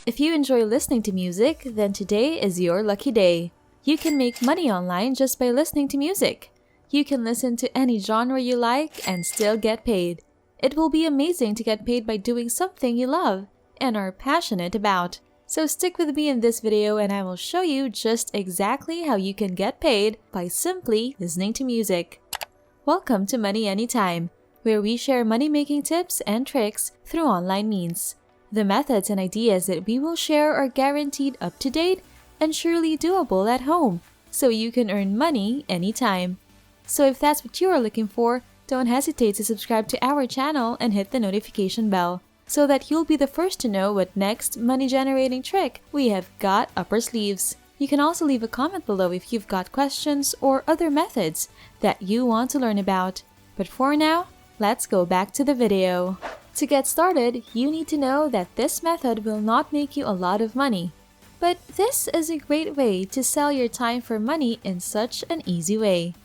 If you enjoy listening to music, then today is your lucky day. You can make money online just by listening to music. You can listen to any genre you like and still get paid. It will be amazing to get paid by doing something you love and are passionate about. So stick with me in this video and I will show you just exactly how you can get paid by simply listening to music. Welcome to Money Anytime, where we share money-making tips and tricks through online means. The methods and ideas that we will share are guaranteed up-to-date and surely doable at home, so you can earn money anytime. So if that's what you are looking for, don't hesitate to subscribe to our channel and hit the notification bell, so that you'll be the first to know what next money-generating trick we have got up our sleeves. You can also leave a comment below if you've got questions or other methods that you want to learn about. But for now, let's go back to the video. To get started, you need to know that this method will not make you a lot of money. But this is a great way to sell your time for money in such an easy way.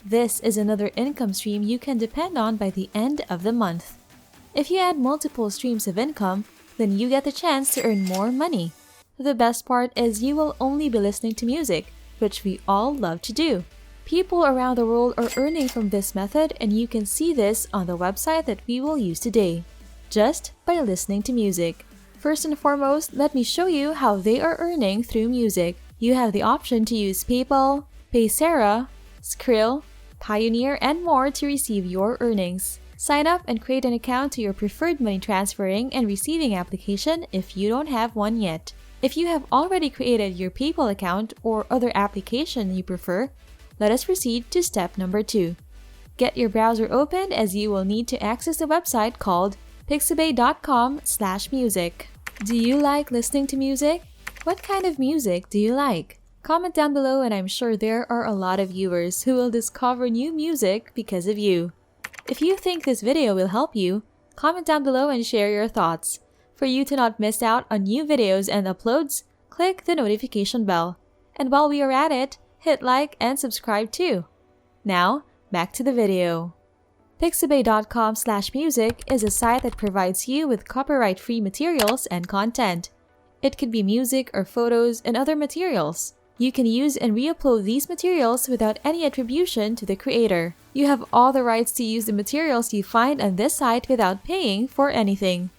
This is another income stream you can depend on by the end of the month. If you add multiple streams of income, then you get the chance to earn more money. The best part is you will only be listening to music, which we all love to do. People around the world are earning from this method, and you can see this on the website that we will use today, just by listening to music. First and foremost, let me show you how they are earning through music. You have the option to use PayPal, Paysera, Skrill, Pioneer, and more to receive your earnings. Sign up and create an account to your preferred money transferring and receiving application if you don't have one yet. If you have already created your PayPal account or other application you prefer, let us proceed to step number 2. Get your browser opened as you will need to access the website called Pixabay.com/music. Do you like listening to music? What kind of music do you like? Comment down below and I'm sure there are a lot of viewers who will discover new music because of you. If you think this video will help you, comment down below and share your thoughts. For you to not miss out on new videos and uploads, click the notification bell. And while we are at it, hit like and subscribe too. Now, back to the video. Pixabay.com/music is a site that provides you with copyright-free materials and content. It could be music or photos and other materials. You can use and re-upload these materials without any attribution to the creator. You have all the rights to use the materials you find on this site without paying for anything.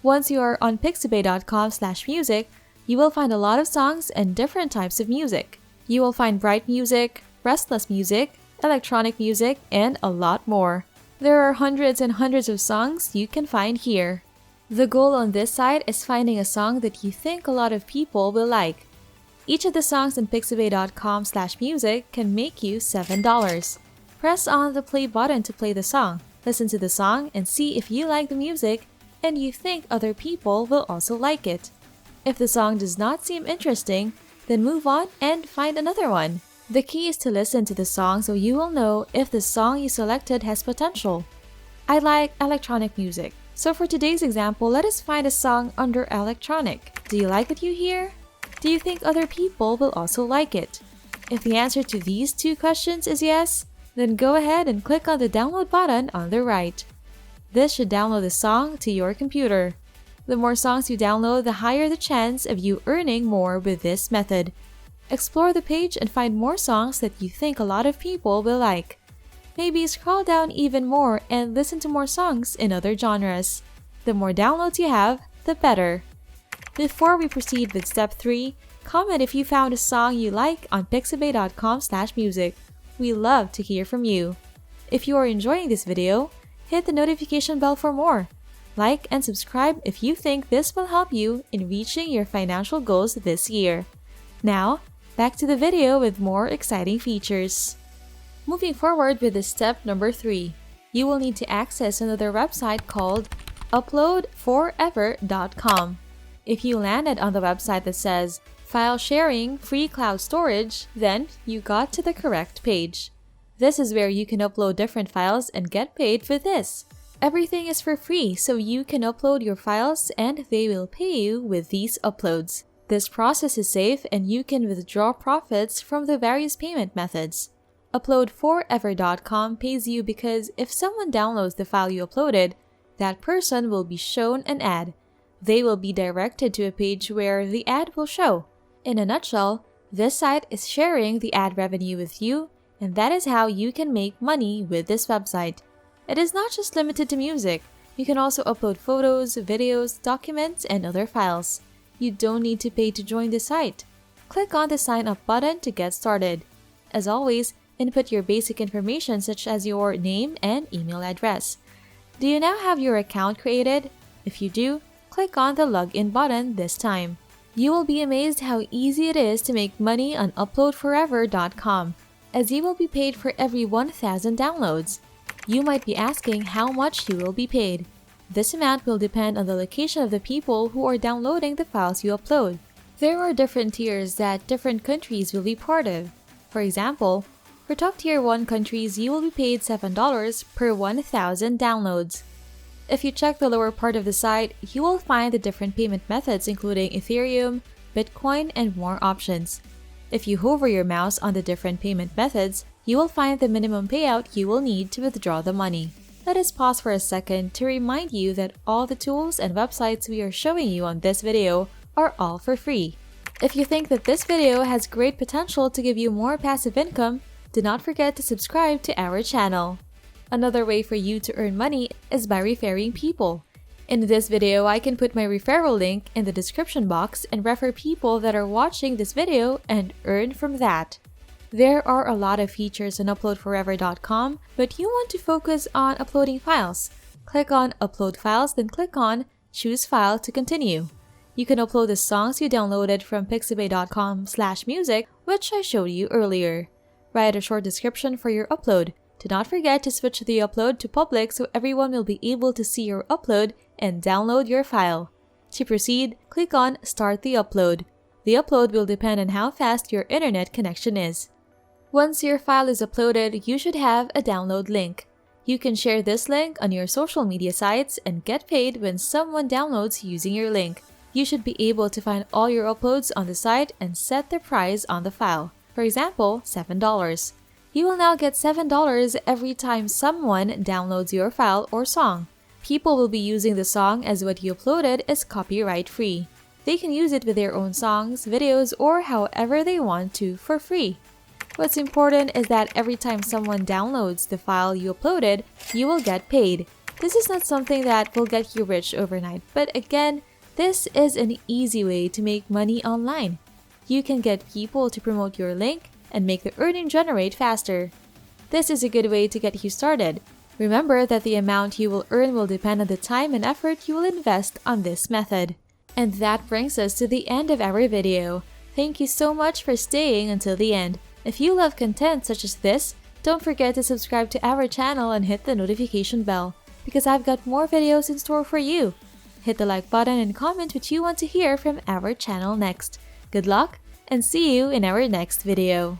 Once you are on Pixabay.com/music, you will find a lot of songs and different types of music. You will find bright music, restless music, electronic music, and a lot more. There are hundreds and hundreds of songs you can find here. The goal on this site is finding a song that you think a lot of people will like. Each of the songs on Pixabay.com/music can make you $7. Press on the play button to play the song, listen to the song, and see if you like the music and you think other people will also like it. If the song does not seem interesting, then move on and find another one. The key is to listen to the song so you will know if the song you selected has potential. I like electronic music, so for today's example, let us find a song under electronic. Do you like what you hear? Do you think other people will also like it? If the answer to these 2 questions is yes, then go ahead and click on the download button on the right. This should download the song to your computer. The more songs you download, the higher the chance of you earning more with this method. Explore the page and find more songs that you think a lot of people will like. Maybe scroll down even more and listen to more songs in other genres. The more downloads you have, the better. Before we proceed with step 3, comment if you found a song you like on Pixabay.com/music. We love to hear from you. If you are enjoying this video, hit the notification bell for more. Like and subscribe if you think this will help you in reaching your financial goals this year. Now, back to the video with more exciting features. Moving forward with the step number 3, you will need to access another website called uploadforever.com. If you landed on the website that says File Sharing Free Cloud Storage, then you got to the correct page. This is where you can upload different files and get paid for this. Everything is for free, so you can upload your files and they will pay you with these uploads. This process is safe and you can withdraw profits from the various payment methods. Uploadforever.com pays you because if someone downloads the file you uploaded, that person will be shown an ad. They will be directed to a page where the ad will show. In a nutshell, this site is sharing the ad revenue with you, and that is how you can make money with this website. It is not just limited to music. You can also upload photos, videos, documents, and other files. You don't need to pay to join the site. Click on the Sign Up button to get started. As always, input your basic information such as your name and email address. Do you now have your account created? If you do, click on the Login button this time. You will be amazed how easy it is to make money on uploadforever.com, as you will be paid for every 1,000 downloads. You might be asking how much you will be paid. This amount will depend on the location of the people who are downloading the files you upload. There are different tiers that different countries will be part of. For example, for top tier 1 countries, you will be paid $7 per 1,000 downloads. If you check the lower part of the site, you will find the different payment methods including Ethereum, Bitcoin, and more options. If you hover your mouse on the different payment methods, you will find the minimum payout you will need to withdraw the money. Let us pause for a second to remind you that all the tools and websites we are showing you on this video are all for free. If you think that this video has great potential to give you more passive income, do not forget to subscribe to our channel. Another way for you to earn money is by referring people. In this video, I can put my referral link in the description box and refer people that are watching this video and earn from that. There are a lot of features on uploadforever.com, but you want to focus on uploading files. Click on Upload Files, then click on Choose File to continue. You can upload the songs you downloaded from pixabay.com/music, which I showed you earlier. Write a short description for your upload. Do not forget to switch the upload to public so everyone will be able to see your upload and download your file. To proceed, click on Start the Upload. The upload will depend on how fast your internet connection is. Once your file is uploaded, you should have a download link. You can share this link on your social media sites and get paid when someone downloads using your link. You should be able to find all your uploads on the site and set the price on the file. For example, $7. You will now get $7 every time someone downloads your file or song. People will be using the song as what you uploaded is copyright free. They can use it with their own songs, videos, or however they want to for free. What's important is that every time someone downloads the file you uploaded, you will get paid. This is not something that will get you rich overnight, but again, this is an easy way to make money online. You can get people to promote your link and make the earning generate faster. This is a good way to get you started. Remember that the amount you will earn will depend on the time and effort you will invest on this method. And that brings us to the end of our video. Thank you so much for staying until the end. If you love content such as this, don't forget to subscribe to our channel and hit the notification bell, because I've got more videos in store for you. Hit the like button and comment what you want to hear from our channel next. Good luck, and see you in our next video.